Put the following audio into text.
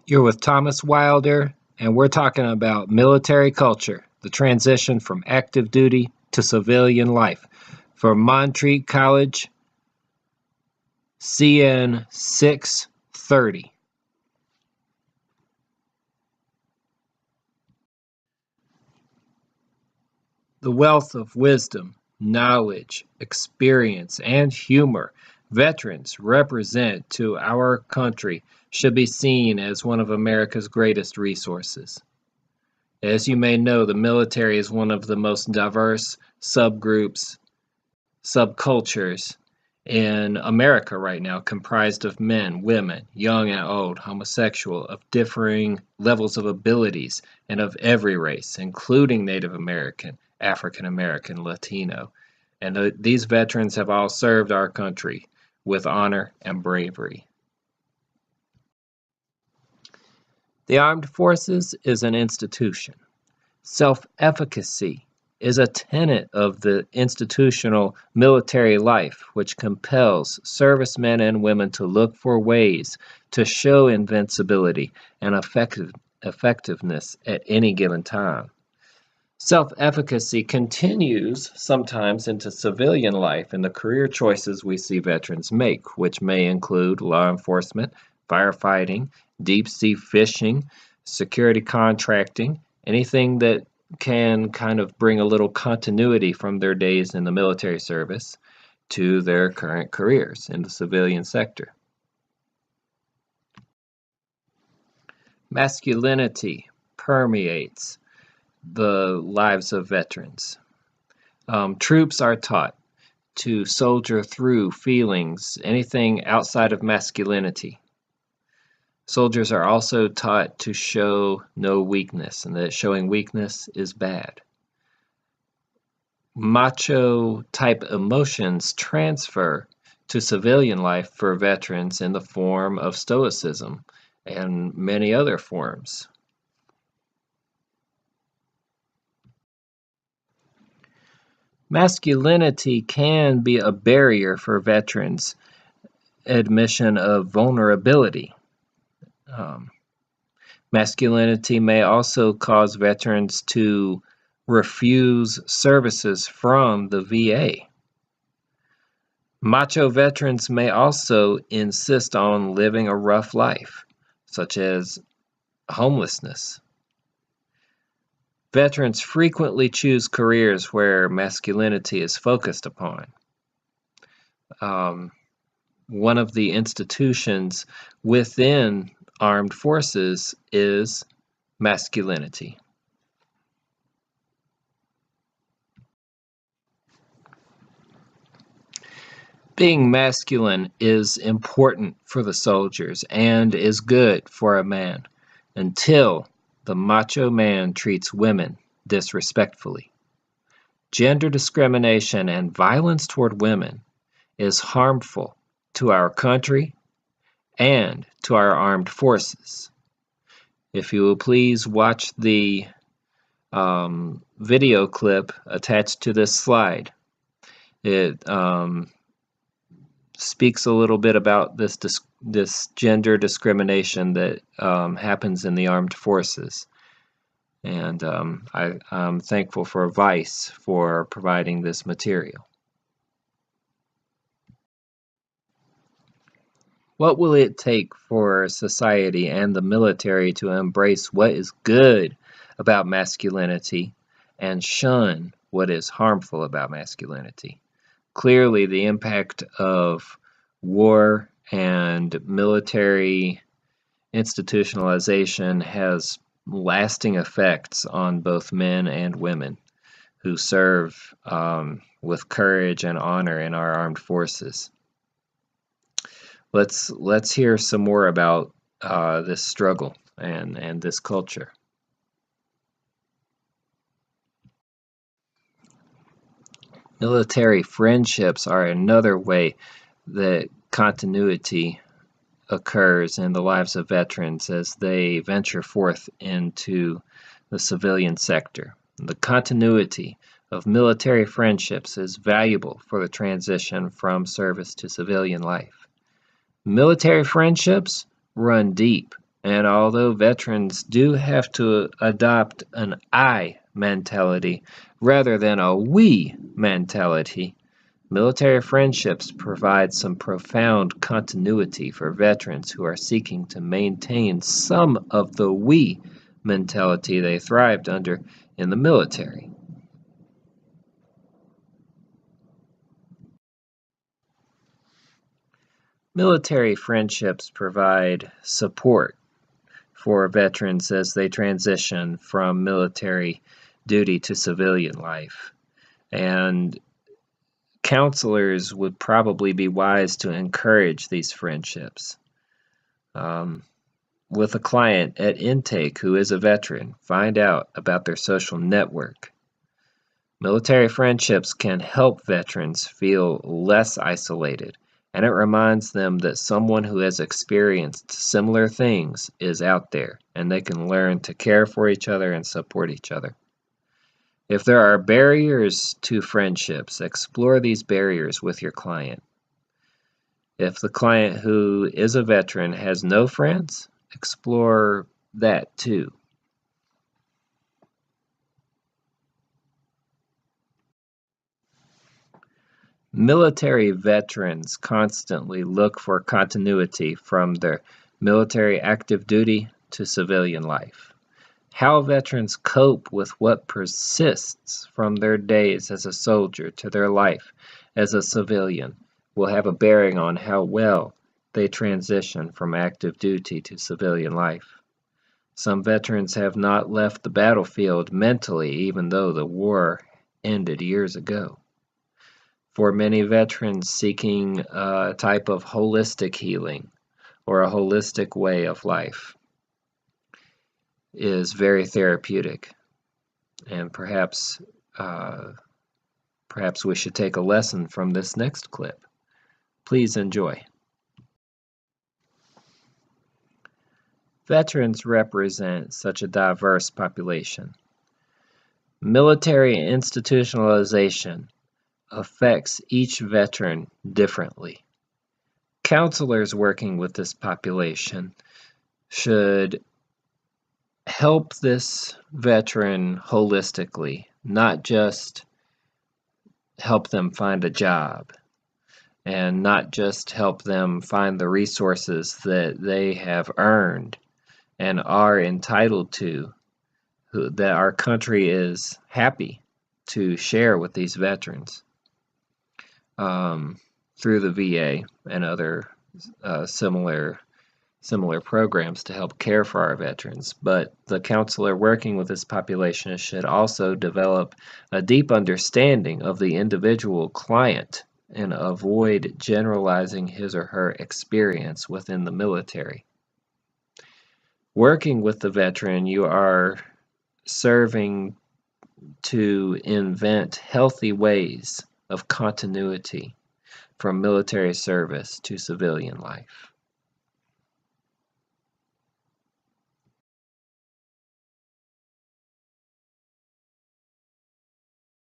You're with Thomas Wilder, and we're talking about military culture, the transition from active duty to civilian life. From Montreat College, CN630. The wealth of wisdom, knowledge, experience, and humor veterans represent to our country should be seen as one of America's greatest resources. As you may know, the military is one of the most diverse subgroups, subcultures in America right now, comprised of men, women, young and old, homosexual, of differing levels of abilities, and of every race, including Native American, African American, Latino. And these veterans have all served our country with honor and bravery. The armed forces is an institution. Self-efficacy is a tenet of the institutional military life, which compels servicemen and women to look for ways to show invincibility and effectiveness at any given time. Self-efficacy continues sometimes into civilian life in the career choices we see veterans make, which may include law enforcement, firefighting, deep-sea fishing, security contracting, anything that can kind of bring a little continuity from their days in the military service to their current careers in the civilian sector. Masculinity permeates the lives of veterans. Troops are taught to soldier through feelings, anything outside of masculinity. Soldiers are also taught to show no weakness, and that showing weakness is bad. Macho type emotions transfer to civilian life for veterans in the form of stoicism and many other forms. Masculinity can be a barrier for veterans' admission of vulnerability. Masculinity may also cause veterans to refuse services from the VA. Macho veterans may also insist on living a rough life, such as homelessness. Veterans frequently choose careers where masculinity is focused upon. One of the institutions within armed forces is masculinity. Being masculine is important for the soldiers and is good for a man until the macho man treats women disrespectfully. Gender discrimination and violence toward women is harmful to our country and to our armed forces. If you will please watch the video clip attached to this slide. It speaks a little bit about this gender discrimination that happens in the armed forces. And I'm thankful for Vice for providing this material. What will it take for society and the military to embrace what is good about masculinity and shun what is harmful about masculinity? Clearly, the impact of war and military institutionalization has lasting effects on both men and women who serve with courage and honor in our armed forces. Let's hear some more about this struggle and this culture. Military friendships are another way that continuity occurs in the lives of veterans as they venture forth into the civilian sector. The continuity of military friendships is valuable for the transition from service to civilian life. Military friendships run deep And although veterans do have to adopt an I mentality rather than a we mentality, military friendships provide some profound continuity for veterans who are seeking to maintain some of the we mentality they thrived under in the military. Military friendships provide support for veterans as they transition from military duty to civilian life. And counselors would probably be wise to encourage these friendships. With a client at intake who is a veteran, find out about their social network. Military friendships can help veterans feel less isolated, and it reminds them that someone who has experienced similar things is out there, and they can learn to care for each other and support each other. If there are barriers to friendships, explore these barriers with your client. If the client who is a veteran has no friends, explore that too. Military veterans constantly look for continuity from their military active duty to civilian life. How veterans cope with what persists from their days as a soldier to their life as a civilian will have a bearing on how well they transition from active duty to civilian life. Some veterans have not left the battlefield mentally, even though the war ended years ago. For many veterans seeking a type of holistic healing or a holistic way of life is very therapeutic, and perhaps we should take a lesson from this next clip. Please enjoy. Veterans represent such a diverse population. Military institutionalization affects each veteran differently. Counselors working with this population should help this veteran holistically, not just help them find a job and not just help them find the resources that they have earned and are entitled to, that our country is happy to share with these veterans through the VA and other similar programs to help care for our veterans. But the counselor working with this population should also develop a deep understanding of the individual client and avoid generalizing his or her experience within the military. Working with the veteran, you are serving to invent healthy ways of continuity from military service to civilian life.